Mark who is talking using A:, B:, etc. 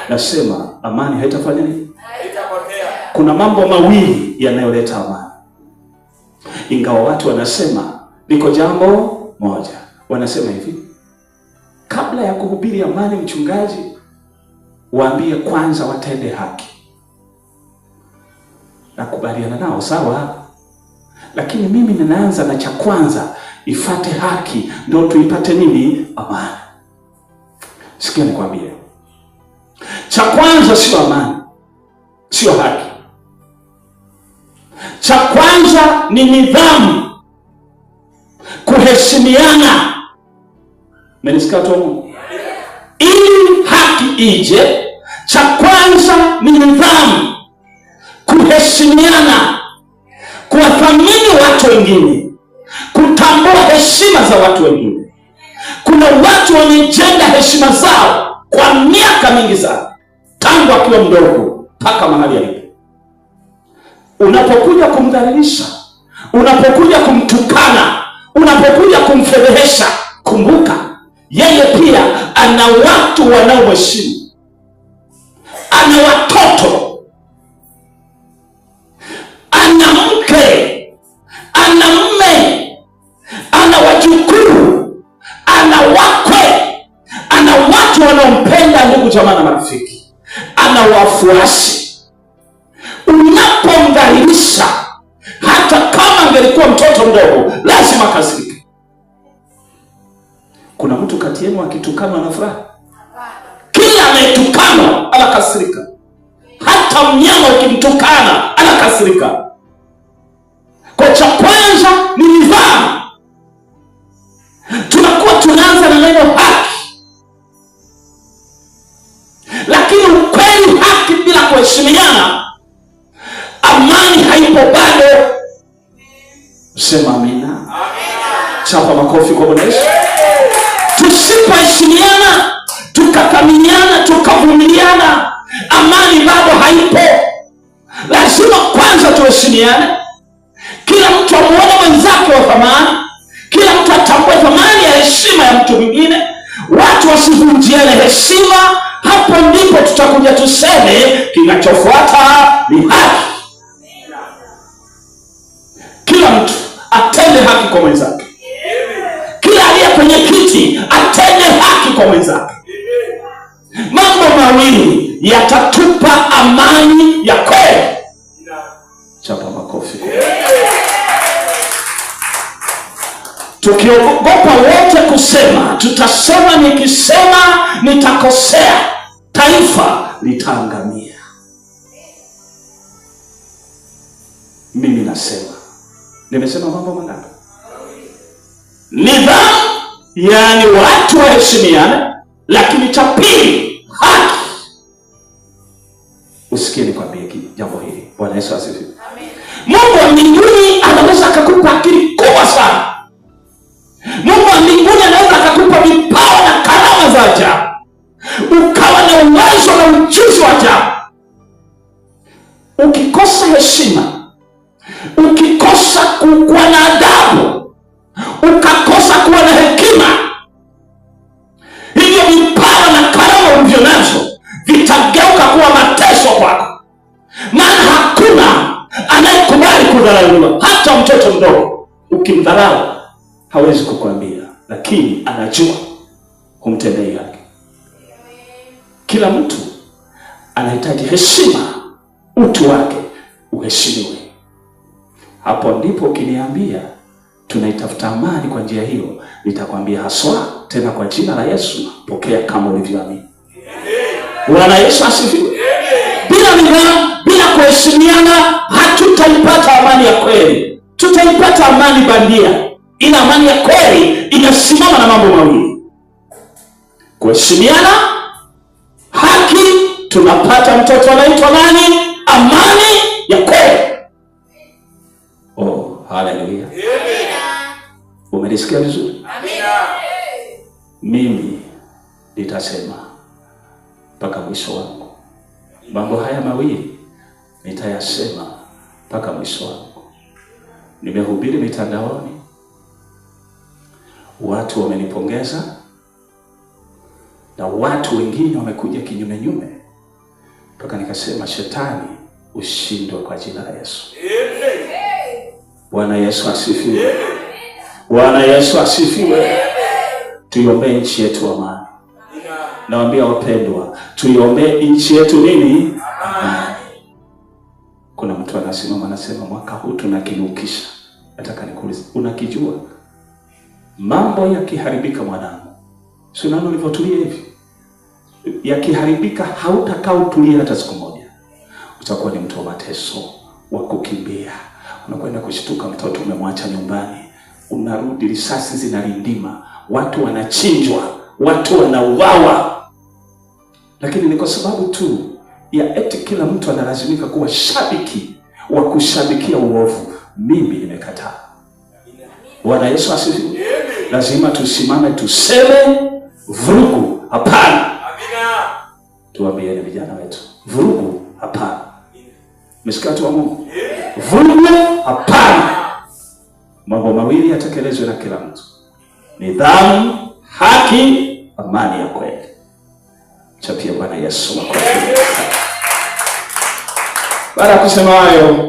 A: Nasema amani haitafanya nini? Haitapotea. Kuna mambo mawili yanayoleta amani. Ingawa watu wanasema liko jambo moja. Wanasema hivi, kabla ya kuhubiri amani, mchungaji, waambie kwanza watende haki. Nakubaliana nao, sawa. Lakini mimi ninaanza na cha kwanza, ifate haki ndio tuipate nini? Amani. Sikia nikwambie. Cha kwanza sio amani, sio haki. Cha kwanza ni nidhamu, kuheshimiana. Mmenisikia tu? Ili haki ije, cha kwanza ni nidhamu, kuheshimiana, kuwathamini watu wengine, kutambua heshima za watu wengine. Kuna watu wamejenga heshima zao kwa miaka mingi sana, tangu akiwa mdogo mpaka mahali alipo. Unapokuja kumdhalilisha, unapokuja kumtukana, unapokuja kumfedhehesha, kumbuka yeye pia ana watu wanaomheshimu, ana watoto, ana mke, ana mume, ana wajukuu, ana wakwe, ana watu wanaompenda, ndugu jamaa na marafiki, ana wafuasi. Unapomdhalilisha, hata kama angelikuwa mtoto mdogo, lazima kasirike. Kuna mtu kati yenu akitukana na furaha? Kila anayetukana anakasirika. Hata mnyama ukimtukana anakasirika. Kwa cha kwanza ni nidhamu. Tunakuwa tunaanza na neno haki, lakini ukweli haki bila kuheshimiana, amani haipo bado. Sema amina. Amina. Chapa makofi kwa Bwana Yesu. Tusipoheshimiana, tukathaminiana, tukavumiliana, amani bado haipo. Lazima kwanza tuheshimiane. Kila mtu amuone mwenzake wa thamani. Kila mtu atambue thamani ya heshima ya mtu mwingine. Watu wasivunjiane heshima. Hapo ndipo tutakuja tuseme kinachofuata ni haki. Kila mtu atende haki kwa mwenzake. Kila aliye kwenye kiti atende haki kwa mwenzake. Mambo mawili yatatupa amani ya kweli. Chapa makofi. Tukiogopa wote kusema, tutasema nikisema nitakosea, taifa litaangamia. Mimi nasema, nimesema mambo mangapi? Nidhamu, yani watu waheshimiane, lakini cha pili haki. Usikie nikwambie jambo hili. Bwana Yesu asifiwe. Amen. Mungu wa mbinguni anaweza akakupa akili kubwa sana. Mungu wa mbinguni anaweza akakupa vipawa na karama za ajabu, ukawa na uwezo na ujuzi wa ajabu. Ukikosa heshima, ukikosa kuwa na adabu, ukakosa kuwa na hekima, hivyo vipawa na karama ulivyo nazo vitageuka kuwa mateso kwako. Maana hakuna anayekubali kudharauliwa. Hata mtoto mdogo ukimdharau hawezi kukwambia, lakini anajua humtendei haki. Kila mtu anahitaji heshima, utu wake uheshimiwe. Hapo ndipo ukiniambia tunaitafuta amani kwa njia hiyo, nitakwambia haswa tena kwa jina la Yesu, pokea kama ulivyoamini. Bwana Yesu asifiwe. Bila nidhamu, bila kuheshimiana, hatutaipata amani ya kweli. Tutaipata amani bandia. Ina amani ya kweli inasimama na mambo mawili: kuheshimiana, haki. Tunapata mtoto anaitwa nani? Amani ya kweli. Oh, haleluya. Umenisikia vizuri? Amina. Mimi nitasema mpaka mwisho wangu. Mambo haya mawili nitayasema mpaka mwisho wangu. Nimehubiri mitandaoni, watu wamenipongeza na watu wengine wamekuja kinyume nyume mpaka nikasema shetani ushindwe kwa jina la Yesu. Bwana Yesu asifiwe. Bwana Yesu asifiwe. Tuiombee nchi yetu amani. Nawaambia wapendwa, tuiombee nchi yetu nini? Amani. Kuna mtu anasimama anasema mwaka huu tunakinukisha. Nataka nikuulize, unakijua? Mambo yakiharibika mwanangu, si unaona ulivyotulia hivi? Yakiharibika hautakaa utulie hata siku moja. Utakuwa ni mtu wa mateso, wa kukimbia. Unakwenda kushtuka mtoto umemwacha nyumbani, unarudi risasi zinarindima, watu wanachinjwa, watu wanauawa. Lakini ni kwa sababu tu ya eti kila mtu analazimika kuwa shabiki wa kushabikia uovu. Mimi nimekataa. Bwana Yesu asifiwe. Lazima tusimame tuseme vurugu hapana. Amina. Tuwaambie vijana wetu, vurugu hapana. Msikia watu wa Mungu? Vurugu hapana. Mambo mawili yatekelezwe na kila mtu: nidhamu, haki, amani ya kweli. Chapia Bwana Yesu makofi. Baada ya kusema hayo